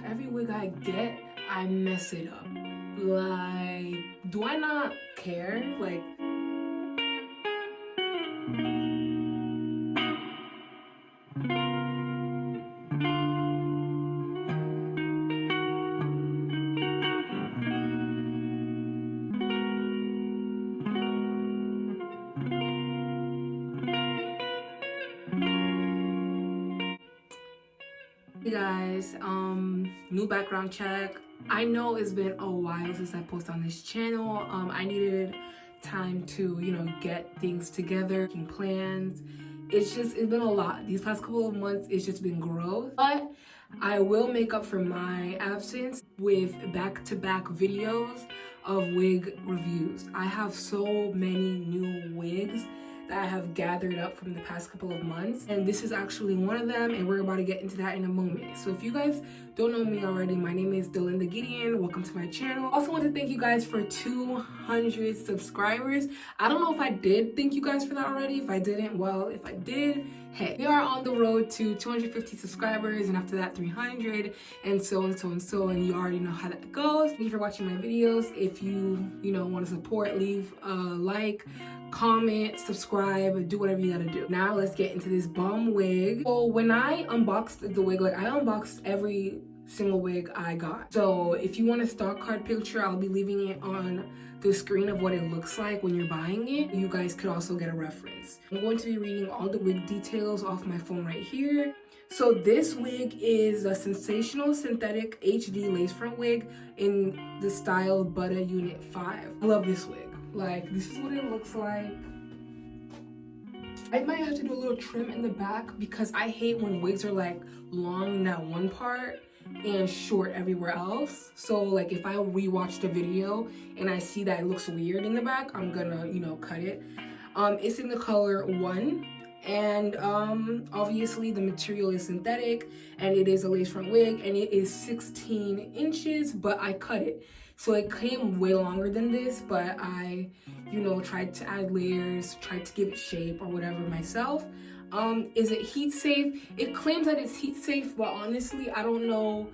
Every wig I get, I mess it up. Like, do I not care? Like, hey guys, new background check. I know it's been a while since I posted on this channel. I needed time to, get things together, making plans. It's been a lot. These past couple of months, it's just been growth. But I will make up for my absence with back-to-back videos of wig reviews. I have so many new wigs that I have gathered up from the past couple of months, and this is actually one of them, and we're about to get into that in a moment. So if you guys don't know me already, my name is Delinda Gideon. Welcome to my channel. Also want to thank you guys for 200 subscribers. I don't know if I did thank you guys for that already. If I didn't, well, if I did, hey, we are on the road to 250 subscribers, and after that 300, and so and so and so, and you already know how that goes. Thank you for watching my videos. If you want to support, leave a like, comment, subscribe, do whatever you gotta do. Now let's get into this bomb wig. So when I unboxed the wig, like I unboxed every single wig I got. So if you want a stock card picture, I'll be leaving it on the screen of what it looks like when you're buying it. You guys could also get a reference. I'm going to be reading all the wig details off my phone right here. So this wig is a sensational synthetic HD lace front wig in the style Butta Unit 5. I love this wig. Like, this is what it looks like. I might have to do a little trim in the back because I hate when wigs are like long in that one part and short everywhere else. So like if I rewatch the video and I see that it looks weird in the back, I'm gonna, cut it. It's in the color 1. And obviously the material is synthetic and it is a lace front wig and it is 16 inches, but I cut it. So it came way longer than this, but I, tried to add layers, tried to give it shape or whatever myself. Is it heat safe? It claims that it's heat safe, but honestly, I don't know.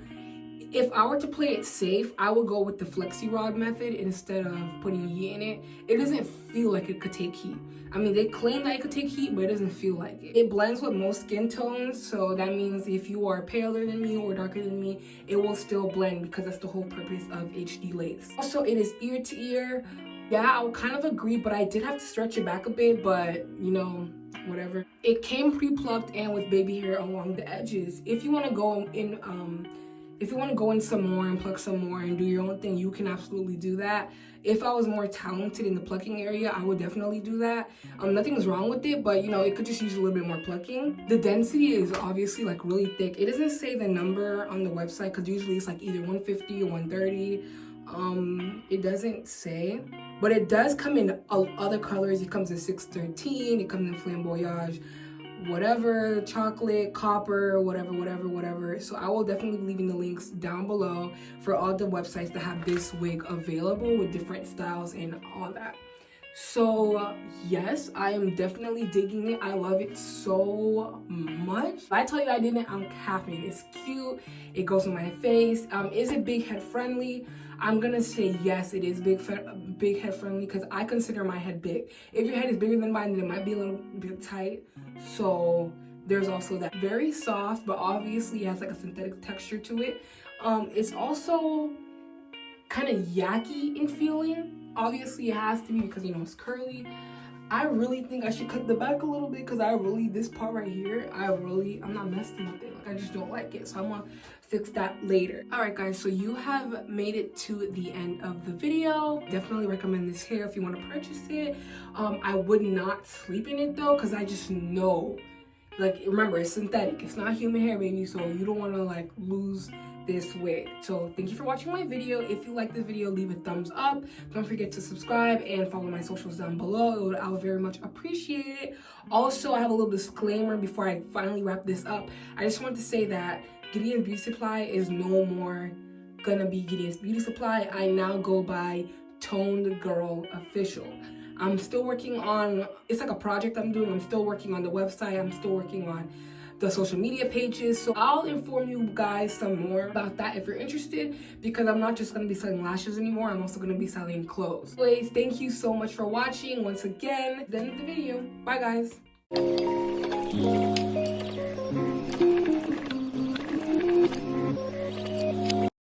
If I were to play it safe, I would go with the flexi rod method instead of putting heat in it. It doesn't feel like it could take heat. I mean, they claim that it could take heat, but it doesn't feel like it. It blends with most skin tones, so that means if you are paler than me or darker than me, it will still blend because that's the whole purpose of HD lace. Also, it is ear to ear. Yeah, I would kind of agree, but I did have to stretch it back a bit, but whatever. It came pre-plucked and with baby hair along the edges. If you want to go in some more and pluck some more and do your own thing, you can absolutely do that. If I was more talented in the plucking area, I would definitely do that. Nothing's wrong with it, but it could just use a little bit more plucking. The density is obviously like really thick. It doesn't say the number on the website because usually it's like either 150 or 130. It doesn't say, but it does come in other colors. It comes in 613, it comes in flamboyage, whatever, chocolate, copper, whatever. So I will definitely be leaving the links down below for all the websites that have this wig available with different styles and all that. So yes, I am definitely digging it. I love it so much. If I tell you I didn't, I'm capping. It's cute, it goes on my face. Is it big head friendly? I'm gonna say yes, it is big head friendly because I consider my head big. If your head is bigger than mine, then it might be a little bit tight. So there's also that. Very soft, but obviously it has like a synthetic texture to it. It's also kind of yucky in feeling. Obviously it has to be because it's curly. I really think I should cut the back a little bit because this part right here, I'm not messing with it. Like, I just don't like it. So I'm gonna fix that later. All right, guys, so you have made it to the end of the video. Definitely recommend this hair if you want to purchase it. I would not sleep in it though because I just know, like, remember, it's synthetic. It's not human hair, baby, so you don't want to like lose this wig. So thank you for watching my video. If you like this video, leave a thumbs up. Don't forget to subscribe and follow my socials down below. I would very much appreciate it. Also, I have a little disclaimer before I finally wrap this up. I just want to say that Gideon's Beauty Supply is no more gonna be Gideon's Beauty Supply. I now go by Toned Girl Official. I'm still working on, it's like a project I'm doing. I'm still working on the website. I'm still working on the social media pages, so I'll inform you guys some more about that if you're interested, because I'm not just going to be selling lashes anymore, I'm also going to be selling clothes. Anyways, thank you so much for watching once again. The end of the video. Bye guys.